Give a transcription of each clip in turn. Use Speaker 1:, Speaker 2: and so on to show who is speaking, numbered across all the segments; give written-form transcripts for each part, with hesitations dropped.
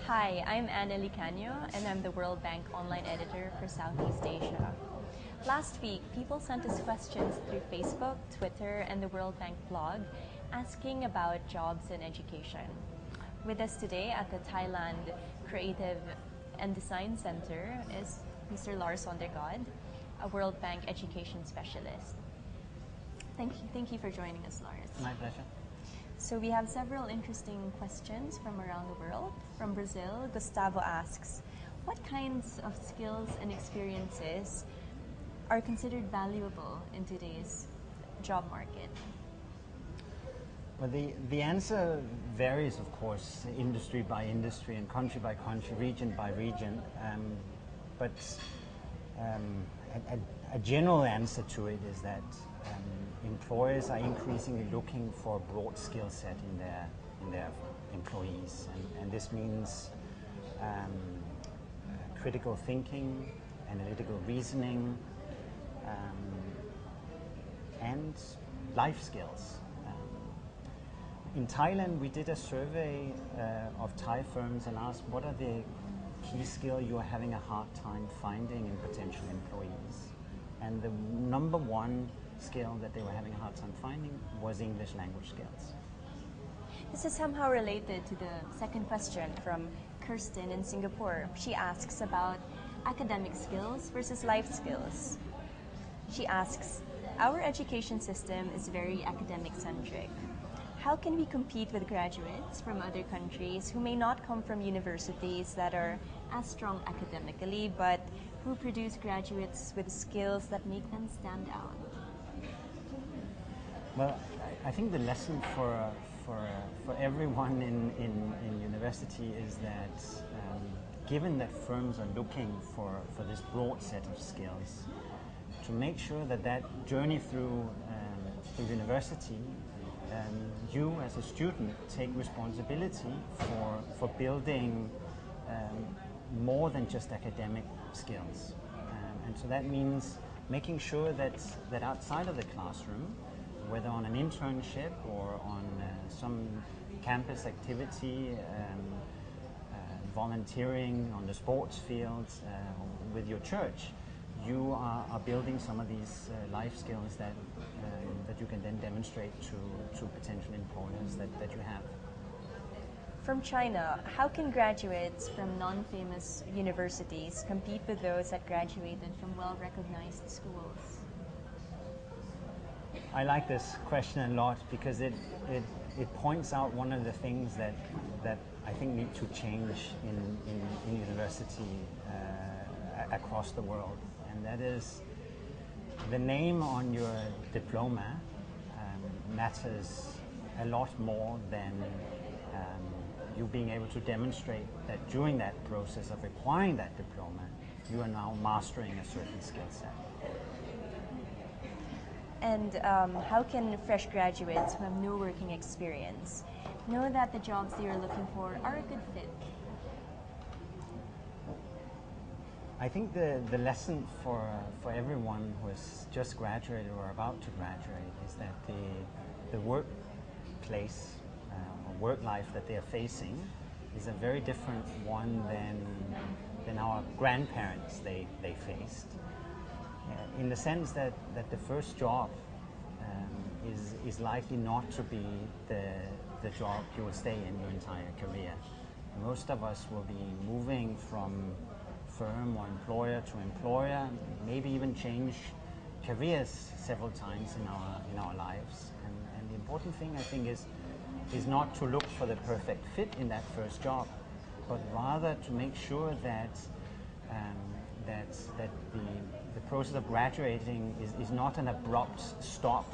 Speaker 1: Hi, I'm Anna Licanio, and I'm the World Bank online editor for Southeast Asia. Last week, people sent us questions through Facebook, Twitter, and the World Bank blog asking about jobs and education. With us today at the Thailand Creative and Design Center is Mr. Lars Sondergaard, a World Bank education specialist. Thank you for joining us, Lars.
Speaker 2: My pleasure.
Speaker 1: So we have several interesting questions from around the world. From Brazil, Gustavo asks, what kinds of skills and experiences are considered valuable in today's job market?
Speaker 2: Well, the answer varies, of course, industry by industry and country by country, region by region. But a general answer to it is that employers are increasingly looking for a broad skill set in their employees, and this means critical thinking, analytical reasoning, and life skills. In Thailand, we did a survey of Thai firms and asked what are the key skills you are having a hard time finding in potential employees. And the number one skill that they were having a hard time finding was English language skills.
Speaker 1: This is somehow related to the second question from Kirsten in Singapore. She asks about academic skills versus life skills. She asks, our education system is very academic-centric. How can we compete with graduates from other countries who may not come from universities that are as strong academically, but who produce graduates with skills that make them stand out?
Speaker 2: Well, I think the lesson for everyone in university is that given that firms are looking for this broad set of skills, to make sure that journey through university, you as a student take responsibility for building more than just academic skills. And so that means making sure that outside of the classroom, whether on an internship or on some campus activity, volunteering on the sports field, with your church, you are building some of these life skills that you can then demonstrate to potential employers that you have.
Speaker 1: From China, how can graduates from non-famous universities compete with those that graduated from well-recognized schools?
Speaker 2: I like this question a lot because it points out one of the things that I think need to change in university across the world, and that is the name on your diploma matters a lot more than you being able to demonstrate that during that process of acquiring that diploma, you are now mastering a certain skill set.
Speaker 1: And how can fresh graduates who have no working experience know that the jobs they are looking for are a good fit?
Speaker 2: I think the lesson for everyone who has just graduated or about to graduate is that the workplace or work life that they are facing is a very different one than our grandparents they faced. In the sense that the first job is likely not to be the job you will stay in your entire career. Most of us will be moving from firm or employer to employer, maybe even change careers several times in our lives. And the important thing, I think, is not to look for the perfect fit in that first job, but rather to make sure that the process of graduating is not an abrupt stop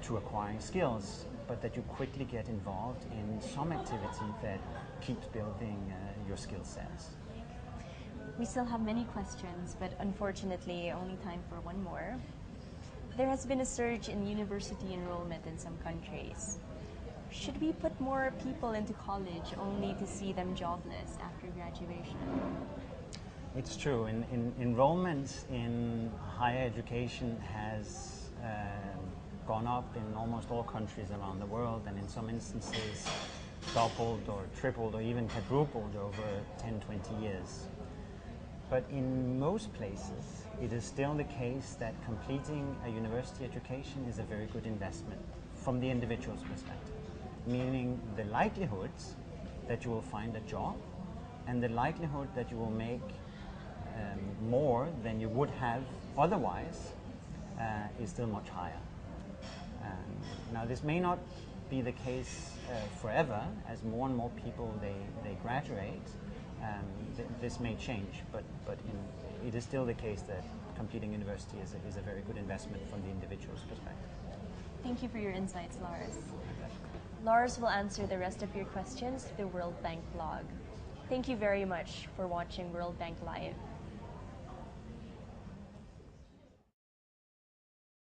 Speaker 2: to acquiring skills, but that you quickly get involved in some activity that keeps building your skill sets.
Speaker 1: We still have many questions, but unfortunately only time for one more. There has been a surge in university enrollment in some countries. Should we put more people into college only to see them jobless after graduation?
Speaker 2: It's true. Enrollment in higher education has gone up in almost all countries around the world, and in some instances doubled or tripled or even quadrupled over 10, 20 years. But in most places, it is still the case that completing a university education is a very good investment from the individual's perspective, meaning the likelihoods that you will find a job and the likelihood that you will make more than you would have otherwise is still much higher. Now, this may not be the case forever, as more and more people they graduate. This may change, but it is still the case that completing university is a very good investment from the individual's perspective.
Speaker 1: Thank you for your insights, Lars. Lars will answer the rest of your questions through the World Bank blog. Thank you very much for watching World Bank Live.